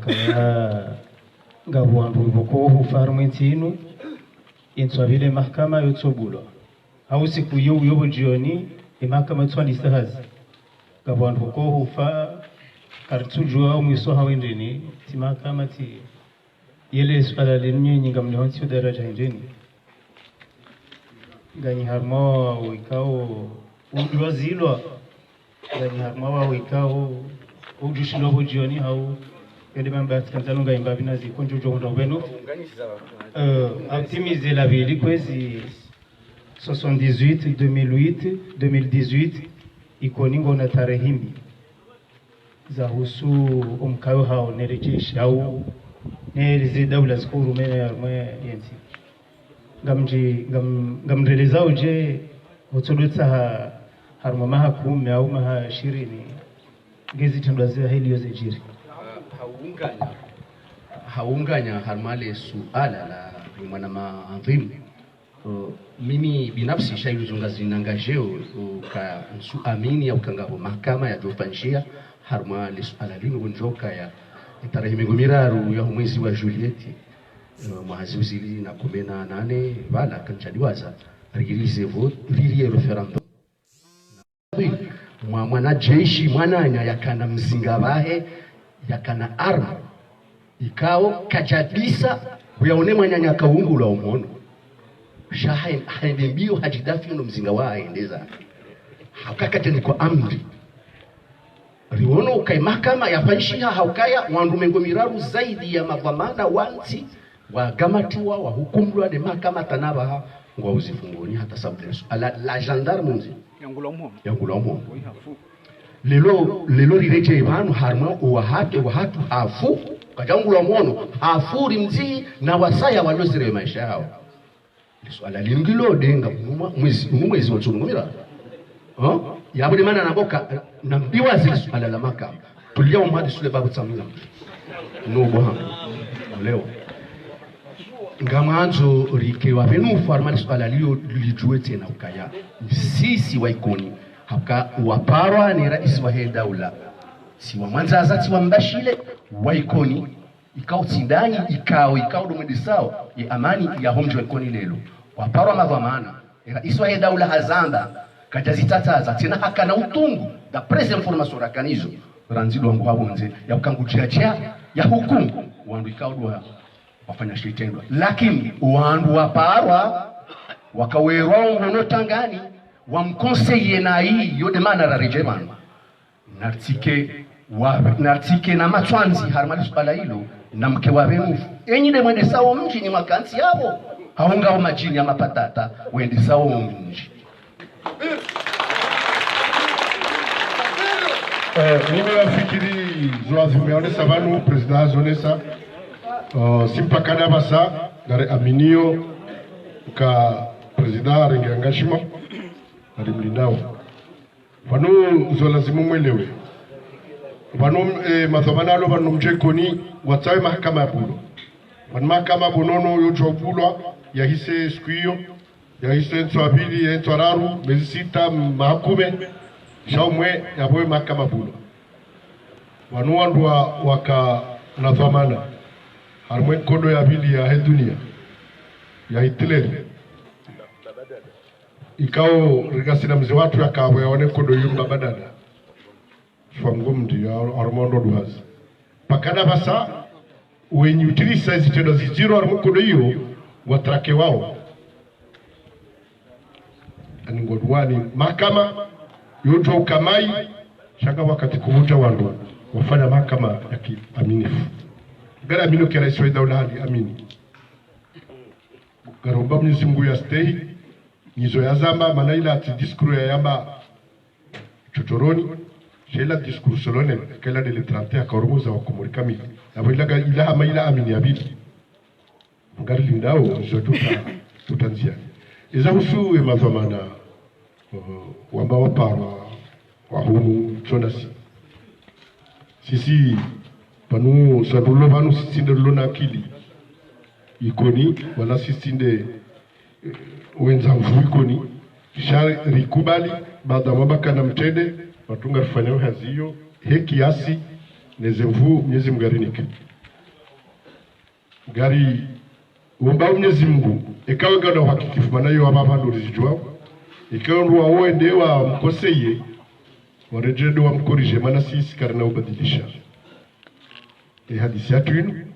kaya ngabuandu boko farmentinu inswavile mahakama yotsobulwa au siku yobo jioni mahakama tswani sahazi ngabuandu boko hufa kartujwa au mwiso hawendeni ti mahakama ti yele swala lenye nyinga mnihonsi daraja ndeni ganyi harma wikao udiwazilwa ganyi harma wa wikao ujushino bojioni hau yende mamba tkanzalo ngaimba binazi konjojo ndo beno optimiser la ville kwezi 78 2008 2018 ikoningo na tarehimbi za husu umkayo hao nerejesha au nerize dawla zikuru mena ya mwe yensi ngamreleza uje hotodotsa harma maha 10 au maha 20 ngezi tandwazi hili yoze jiri
haunganya harmale suala la mwana maadhimu. Mimi binafsi shailuzunga zinangajeo ka amini ya ukangabo mahakama ya jofanjia harmale suala linu njoka ya tarehe migumiraru ya mwezi wa Julieti mwazi uzili na 18 wala kanchaliwaza rigilize vote rilie referendum mwana jeshi mwananya yakana mzingabahe yakana arma ikao kajabisa uyaone mwanyanya kaungu la umono shahain haende mbio hajidafi no mzinga wa aendeza hakakate ni kwa amri riono ukai mahakama yafanshia haukaya wandumengo miraru zaidi ya madhamana wanti wa gamatiwa wa hukumlwa de mahakama tanaba ngwa uzifungoni hata sableso la gendarme nzi yangula umono lelo rireje ibanu harma wa hatu hafu kajangula umono afuri mzi na wasaya walozire maisha yao swala lingilo denga mwezi wa chungumira yabudi mana naboka nambiwa zile swala la maka tulia umadi sule babu tsamila no boha leo ngamanzo rikewa benu farmali swala liyo lijuwe tena ukaya sisi waikoni haka waparwa ni rais wa daula si wa manzaza si wa mbashile waikoni ikao tindani ikao domedisao ya amani ya homjo waikoni lelo waparwa madhamana rais wa daula hazamba kajazitataza tena haka na utungu da presa information rakanizo ranzido wangu habonze ya ukanguchia ya hukumu wandu ikao wafanya shitendo lakini wandu waparwa wakawerwa ngono tangani wamkonseye na hii yode mana la rejeman nartike na matwanzi harmali swala hilo na mke wa benufu enyi de mwende sawo mji ni makansi yabo haunga wa majini ya mapatata wende sawo mji
mimi nafikiri zoazimeone savanu president zonesa simpakana basa gare aminio ka president rengangashima alimlindao vanu zolazimu mwelewe vanu mathomanalo vanu mjekoni watsawe mahakama ya bulo vanu mahakama bonono yojobulwa yahise skuio yahise nswabili nswararu mezi sita mahakume shaumwe yaboe mahakama bulo vanu wandwa waka nathomana harmwe kodo ya bili ya dunia ya Hitleri ikao rigasina mzee watu yakawe yaone kodo yumba badada shwangumdi ya Armando Duhazi pakana basa wenye utilisa zitendo ziziro harmwe kodo hiyo watrake wao aningodwani mahakama yoto ukamai shaka wakati kuvuta wandu wafanya mahakama ya kiaminifu gara amino kera iswa daula hali amini garomba Mwenyezi Mungu ya stay nizo ya zamba manaila ati diskuru ya yamba chochoroni shela diskuru solone kela de letrante ya kaoromoza wakumuri kamili yabo ilaha maila amini abili ngari lindao nizo tutanzia iza husu ya mazamana wamba waparwa wahumu chonasi sisi panu sadulo panu sisinde lona akili ikoni wala sisinde wenza mfu ikoni shari rikubali baada mabaka na mtende watunga rifanya haziyo heki asi neze mfu Mwenyezi Mungu garinike gari umbao Mwenyezi Mungu ikawa gana uhakikifu manayo wababa ndo rizijua ikawa nduwa uende wa mkoseye warejedo wa mkorije mana sisi karina ubadilisha hadisi yatu inu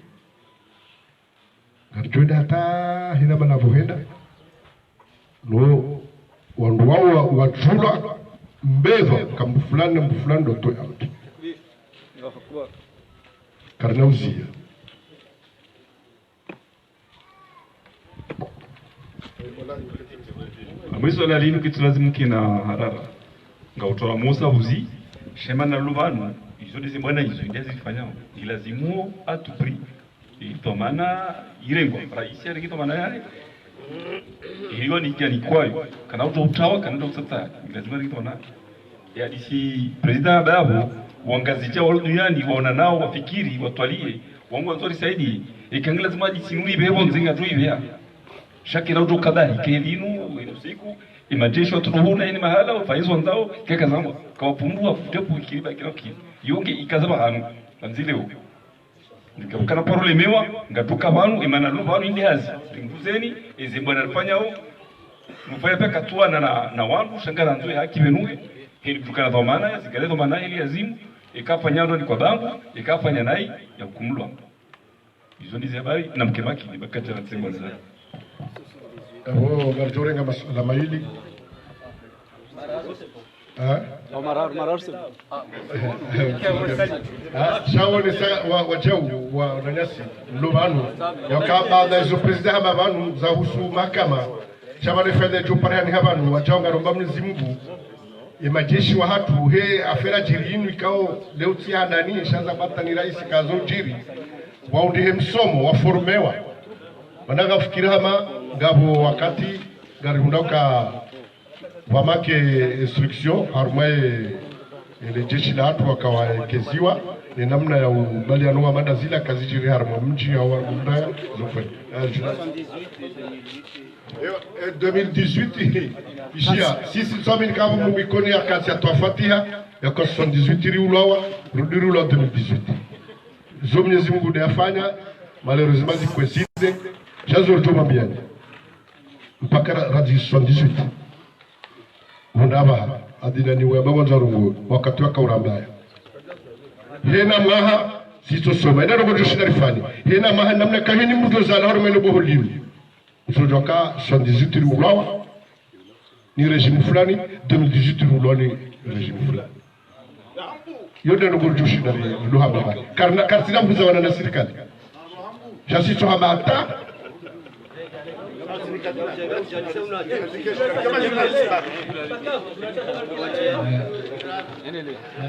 garjoda hata hina manavohenda no wandu wao wajula mbeva kambu fulani ndo toya mtu karna uzia
mwizo la linu kitu lazima kina harara nga utoa Musa uzi shema na lubanu izo dizi bwana izo ndizi fanyao ni lazimu atupri itomana irengo raisi ya kitomana yale hiyo ni kiani kwayo kana utawa kana utata lazima kitomana ya disi president Babu wangazicha wale duniani waona nao wafikiri watwalie wangu wanzori saidi ikangela lazima jisinuni bebo nzinga tu hivi shakira uto kadari kelinu usiku imajesho tunuhuna ni mahala faizo nzao kaka zangu kawapungua futepo ikiriba kila kitu yonge ikazaba hanu banzileo nikabukana parole mewa ngatuka banu imana lu banu indiazi nguzeni ezibwana alifanyao mfanya peka tuwa na wangu shangara nzwe haki benue hili tukana dhamana ya zikale dhamana ili azimu ikafanya ndo ni kwa bangu ikafanya nai ya kumulwa hizo ndizo habari na mkemaki ni bakati na tsemba za
Abo garjorenga masala maili. Shawo ni sa wajau wa nanyasi lobanu. Yakaba da zo president habanu za husu mahakama. Chama defende jo parani habanu wajau ngaromba Mwenyezi Mungu. Imajeshi wa hatu he afera jirinu ikao leo tia nani shanza bata ni rais kazo jiri. Waundihe msomo waformewa. Wanaga fikira hama ngabo wakati gari hundoka wamake instruction harumwe jeshi la watu wakawaekeziwa ni namna ya ubaliano wa mada zile kazi jiri harumwe mji au munda zofe 2018 ishia sisi somi kama mumikoni ya kazi ya tuafatiha ya 78 riulawa rudiru la 2018 zo Mwenyezi Mungu ndiafanya malheureusement zikweside chazo tumambiani mpaka radio 78 mundaba adina ni weba wanzarungu wakati wa kaurambaya hena maha sito soma ina rogo joshina rifani hena maha namna kahini mudo zala horo meno boho liwi usojoka 78 mulawa ni regime fulani 2018 mulawa ni regime fulani yote rogo joshina ri haba karna kartina mbuza wana na serikali jasi to haba hata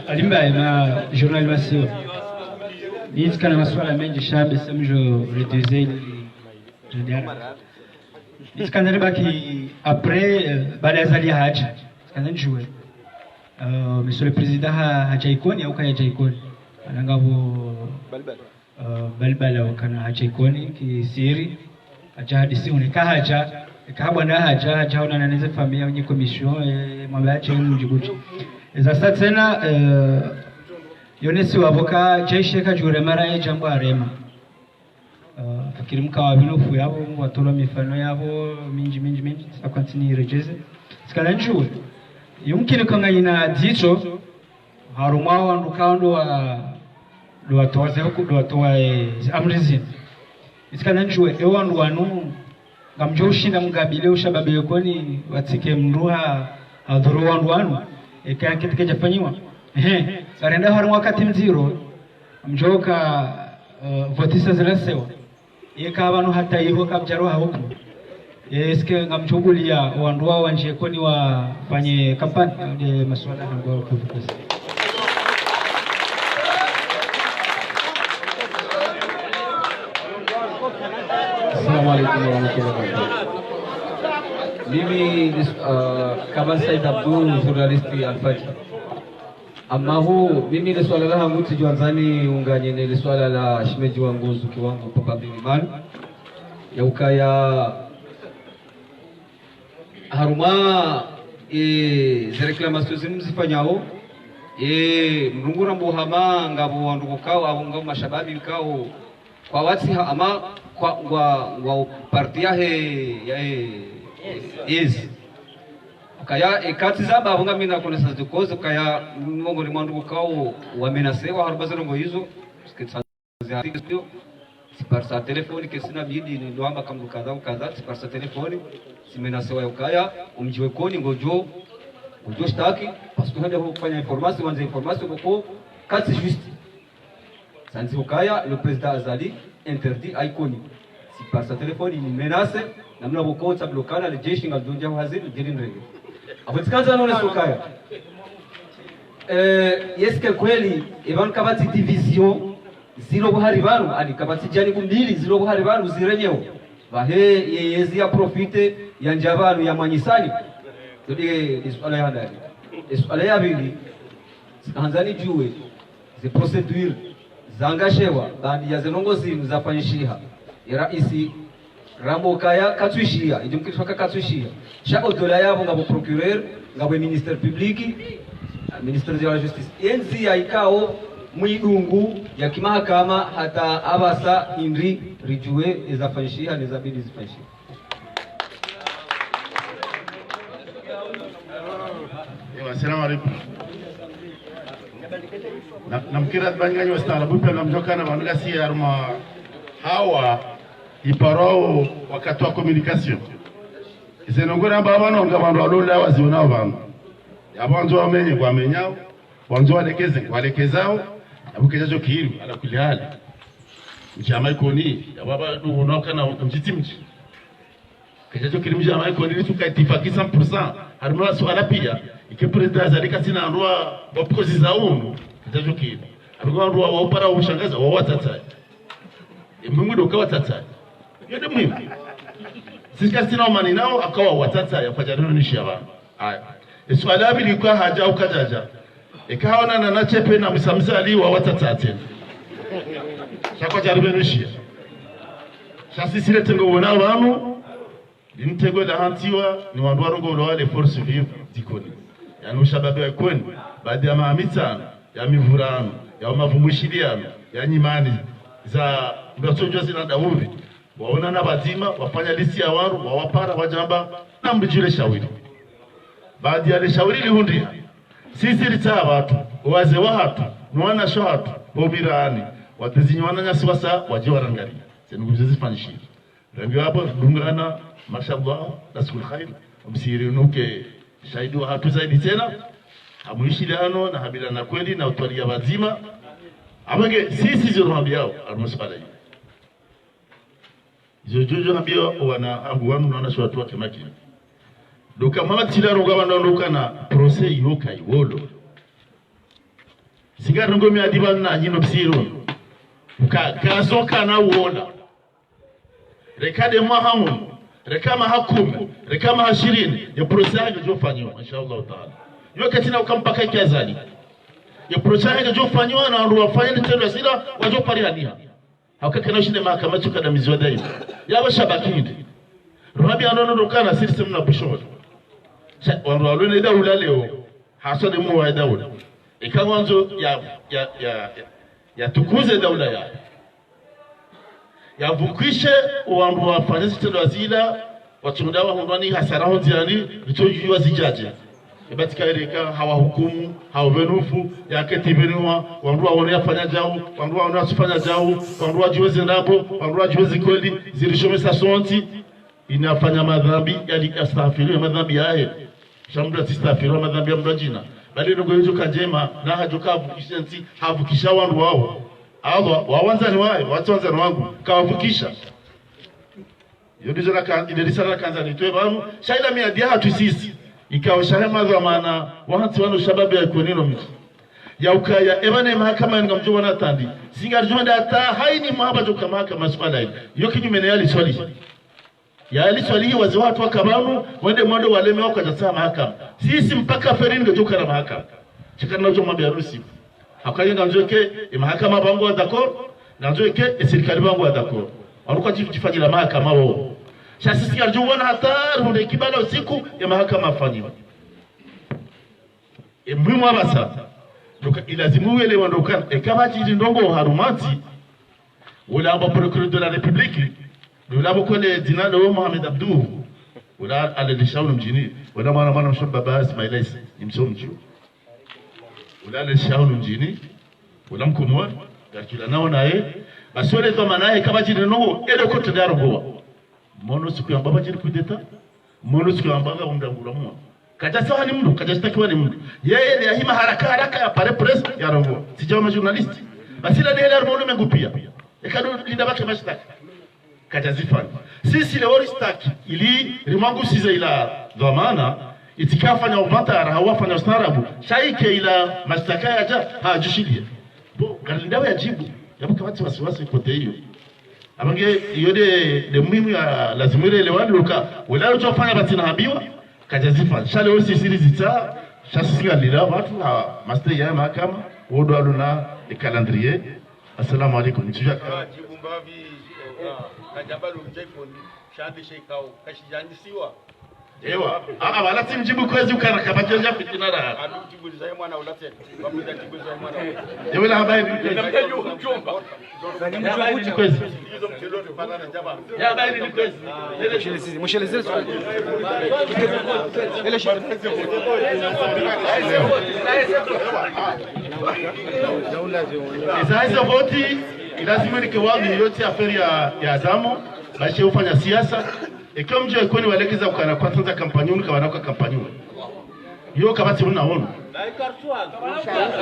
Alimba na journal Masio. Hizi kana masuala mengi shabe samjo reduzer hizi kana ribaki après baada ya zali haji kana njue monsieur le président hajaikoni au kaya hajaikoni anangabo balbala kana hajaikoni kisiri aja hadisi unika haja ikabwa na haja ona naneze familia yenye commission mwabache mjiguti za sasa tena yonesi waboka jeshi kajure mara ya jambo arema fikiri mkawa binofu yabo watolo mifano yabo mingi sakwantini rejeze sikala njue yumkini kanganyina dicho harumwa wandu kando wa do toze huko do toa amrizi isikana njue ewandu wanu ngamjo ushinda mgabile ushababe yokoni watike mruha adhuru wandu wanu eka kitike jafanywa sarenda haru wakati mziro mjoka votisa zilasewa eka abantu hata iho kabjaro huko eske ngamchugulia wandu wao wanje koni wafanye kampani ya masuala ya kuvukuza.
Assalamu alaikum warahmatullahi wabarakatuh. Mimi kama Said Abdul, journalisti Al-Fajr. Amma mimi ile swala la hangu tijuanzani unganye na ile swala la shimeji wangu zuki wangu Papa Biliman ya ukaya haruma reclamations zimzifanyao mrungura mbuhama ngabo wandu kao abo ngabo mashababi kao kwa wati ama kwa parti yahe is kaya ikati zaba abunga mina kone sa dukozo kaya ngongori mwandu kao wamenasewa harubazo ngo hizo si par sa telefoni kesina bidi ni ndoamba kamdu kadha si par sa telefoni simenasewa yokaya umjiwe koni ngojo shtaki parce que hada kufanya information wanze information boko kasi juste sanzi ukaya le président Azali interdit Iconi si par sa telefoni ni menace namna boko tablokana le jeshi ngadonja hazili dilindrege afutsikaza none sokaya yeske kweli Ivan kabati division zilo buhari banu ali kabati jani kumbili zilo buhari banu zirenyeho bahe yezi ya profite ya njabanu ya manyisani tuli iswala ya ndani iswala ya bili Tanzania juwe ze procedure zangashewa bandi ya zenongozi mzafanyishiha ya raisi Ramokaya katwishia idumkishaka katwishia sha odola yabo ngabo procureur ngabo ministère public ministère de la justice enzi ya ikao mwidungu ya kimahakama hata abasa indri rijue ezafanyishiha nezabidi zifanyishiha.
Assalamu alaikum. Namkira banganyo wastarabu pia namjoka na wanagasi aruma hawa iparao wakati wa communication. Isenongora babano ngabantu alola waziona bantu. Yabanzo wamenye kwa menyao, wanzo walekeze kwa lekezao, abukejajo kiru ala kulihali. Mjama ikoni, yababa unoka na mjitimji. Kejajo kiru mjama ikoni lisuka itifaki 100%. Haruma swala pia ike president Azali sina andwa wapozi za umu kejajo kiru. Abigwa andwa wapara ushangaza wawatata. Mungu doka watata. Yote muhimu. Sisi sina umani nao akawa watata ya fajarino nishaba. Haya. Swala bili kwa haja ukajaja. Ikaona na nachepe na msamzali wa watata tena. Shako jaribeno nishia. Shasi sile tengo wona bamu. Dimtego da hantiwa ni wandwaro ngo wale force vive dikoni. Yani ushababu ya kweni baada ya maamitano ya mivurano ya mavumushiliano ya nyimani za mbatojwa zina dauri waona na bazima wafanya lisi ya waru wawapara wajamba na mbijule shawiri baadhi ya shauri lihundia sisi litaa watu waze watu nuwana shatu bobirani watezinywana nyasi wasa waje warangari senuguze zifanyishi rangi hapo dungana mashallah nasul khair msiri nuke shahidi wa hatu zaidi tena amuishiliano na habila na kweli na utwalia bazima abage sisi zirombiao almusala jojo nabio wana abuwanu naona shwa watu wake makini doka mama tilaro gabana ndoka na procès yoka iwolo sigara ngomi adiba na nyino psiro kazoka na uola rekade mahamu rekama hakume rekama 20 ya procès yake jofanywa inshallah taala yoka tina ukampaka kiazali ya procès yake jofanywa na ndio wafanye tendo sila wajopari hania hakaka shinde mahakama tukada mizwada hiyo yaba shabakindi ruhabi anono dokana system na bishop wandu walone daula leo hasode mu wa daula ikawanzo ya tukuze daula ya vukishe wandu wafanye tendo azila watundawa hundani hasara honziani litojua zijaje ibatika ireka hawa hukumu hawa benufu ya ketibenwa wandu waone afanya jao wandu waone asifanya jao wandu wajiweze ndabo wandu wajiweze kweli zilishomesa sonti inafanya madhambi yani astaghfiru madhambi yae shamdu astaghfiru madhambi ya mrajina bali ndugu yetu kajema na hajokavu kishanti havukisha wandu wao Allah wawanzani wao watu wanzani wangu kawavukisha yodizo na ile risala kanza nitoe bamu shaila miadia hatu sisi ikawa shahema dhamana wahati wano shababu ya kuonino mtu ya ukaya ebane mahakama ngamjua na tandi singarjua ndata haini mahaba joka mahakama swala hili yo kinyume na yali swali ya yali swali hii wazi watu wakabamu wende mwendo waleme wako kajasa mahakama sisi mpaka ferini ngejoka na mahakama chikana najo mambo ya rusi akaye ngamjoke mahakama bango d'accord ngamjoke serikali bango d'accord waruka jifanyira mahakama wao sasa sisi arjuwa na hatari hunde kibala usiku ya mahakama afanywa muhimu abasa doka ilazimu wele wandoka kama chiji ndongo harumati wala aba procureur de la république wala aba kone dinalo Mohamed Abdou wala alishauri mjini wala mwana mshamba baba Ismailais nimsomju wala alishauri mjini wala mkomwa garjula nao naye basi wale dhamana kama jini no ele ko tadaro gowa mono siku ya baba jini kudeta mono siku ya baba undangura mwa kaja sawa ni mdu kaja sitakiwa ni mdu yeye ni ahima haraka ya pare press ya rongo sijawa journalist basi la ile mono mengupia ekado linda bake mashtaka kaja zifani sisi le oristaki ili rimangu siza ila dhamana itikafanya ubata hawafanya ustarabu shaike ila mashtaka yaja hajushilia bo galindawe yajibu yabuka watu wasiwasi kote hiyo abange yode de muhimu ya lazima ile lewani luka wala utafanya batina habiwa kajazifa shale osi siri zita shasiga lila watu ha master ya mahakama wodo aluna e calendrier. Assalamu alaikum tujaka
jibumbavi kajabalu mjekoni shabi shekao kashijandisiwa
ewa wala timjibu kwezi ukana kabajaja fitina ra
tibu za mwana ulate bamuza tibu za mwana
ewe la habari
namtajo mchomba
ya habari kwezi
hizo mchelote pana na jaba
ya habari ni kwezi
mshelezele ile
hizo voti lazima ni kiwango yote aferi ya Zamo bashi ufanya siasa ikiwa mji wa Ikoni walekeza ukana kwa tanza kampanyuni kwa wanaka kampanyuni hiyo kabati unaona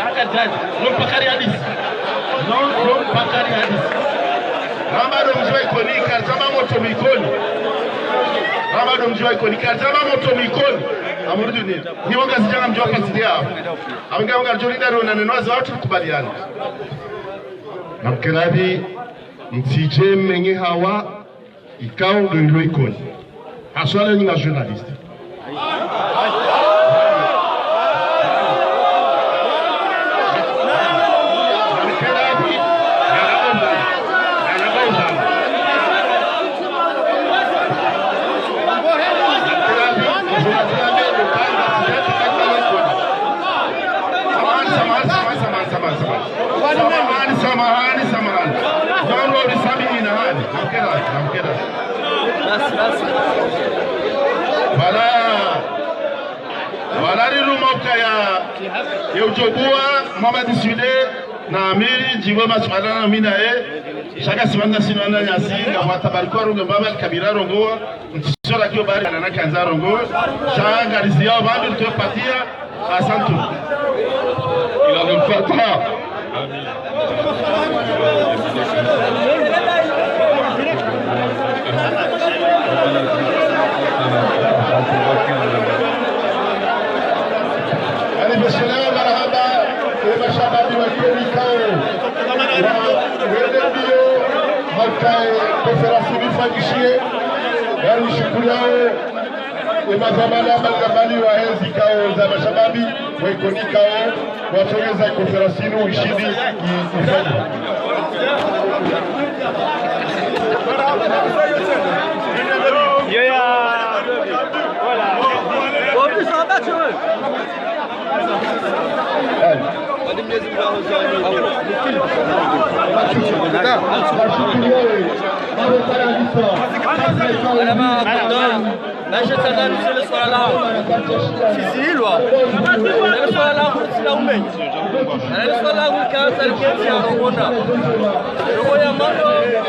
haka jaji non pakari hadisi non pakari hadisi Ramado mji wa Ikoni kazama moto mikoni Ramado mji wa Ikoni kazama moto mikoni amurudi nini ni wanga sijanga mji wa pasidia hapo abinga wanga jolinda rona nenoza watu kubaliana
na mkenabi msije mengi hawa ikao ndo Ikoni aswala ni nationaliste
ya ujogua Mohamed Sule na amiri jiwa maswala na mina shaka simanda sinana nyasi na watabarikuwa runga baba kabira rongoa mtisora kio bari na kanza rongoa shanga rizia bambi tupatia asantu ila mfata
Bismillah marhaba kwa shababi wa Ikao wende bio hakae konferensi bifanyishie yani shughuli yao mazamana mbalimbali wa enzi kao za mashababi wa Ikoni kao watongeza konferensi nu ushindi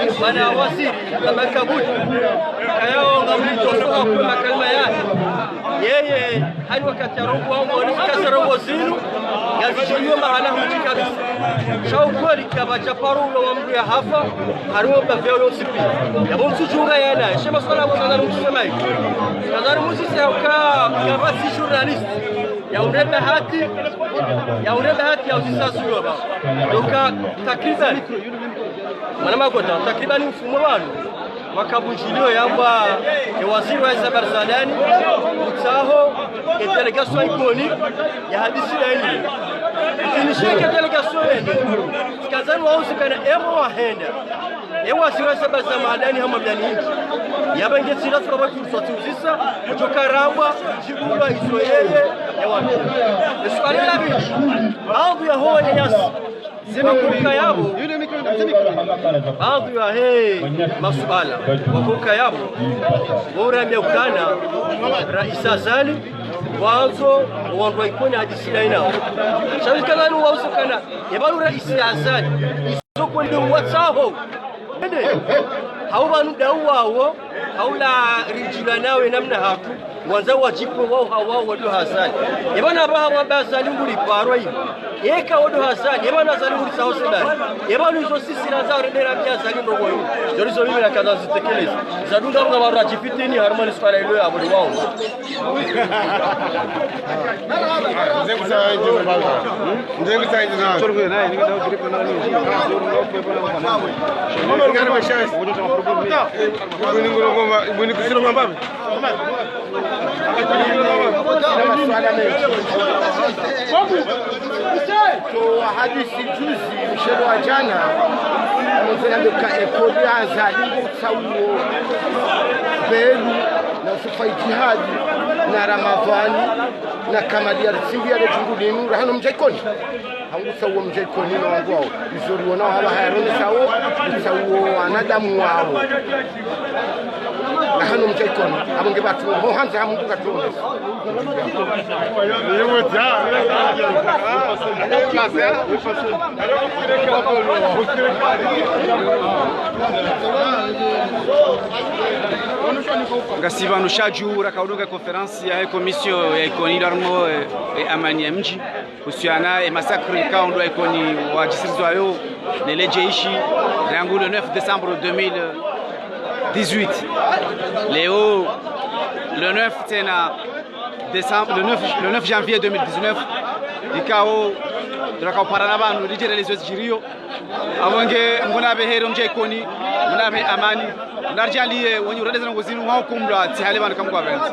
ifanye
yeye hadi wakati ya robo wangu wanifika robo zinu yazijiliwa maana hutika shauko likabacha parulo wa mdu ya hafa harimo bavyo sipi yabo mtujunga yana shema swala kwa nadhani msema hivi nadhani muzisi yauka gavati journalist ya urebe hati ya usisasi yoba doka takriban manama kwa takriban mfumo wanu wakabunjiliwa yamba waziri wa Zabar Zadani utaho delegation Ikoni ya hadisi na hili kinishike delegation yenu kazani wausi kana emo wahenda waziri wa Zabar Zadani hama mdani hiki yabange tsira kwa kusatuzisa kutoka ramba jibula hizo yeye ya watu swali la baadhi ya hoja yasi sema kuruka yabo baadhi ya masuala wakuruka yabo bora yameukana Rais Azali wanzo wandu waikoni hadisila inao shauri kadhani wausukana yabalu raisi azali isoko ndio watsaho ende hauba dau wao haula rijila nawe namna haku wanza wajipo wao hawao wadu hasani yabana baha bazali nguri paro hivi eka wadu hasani yabana zali nguri sawa sedani yabana hizo sisi na zao rendera pia zali ndo kwa hiyo jorizo mimi na kaza zitekeleza zadunda mga mara jipitini harmoni swala ile ya mwali wao
nzengu sawa nje baba nzengu sawa nje na choro naye ni ndio grip na nini mama ngani mashasi wote tuna problem ni ngoro ngoma ibuni kusira mamba
So hadithi juzi mshelo wa jana mzee ekodi azali sauo belu na sufa jihadi na Ramadhani na kamali ya singia ya tungulinu rahano mjaikoni hangu sauo mjaikoni na wangu wao izuri wanao hawa hayaroni sauo wanadamu wao na hano mjaikoni abonge batu ho hanze hamungu katone
Gasivano Shajura kauduka konferensi ya komisio ya ikoni darmo amani ya mji kuhusiana na massacre kaundo ya ikoni wa jisizwayo neleje ishi rangu le 9 décembre 2018 leo le 9 tena décembre le 9 janvier 2019 ikao tunakaparana banu lijere lezo jirio abonge ngona behero mje ikoni ngona be amani narjalie wenye uradeza ngozini wao kumla tihale banu kamkwa benzi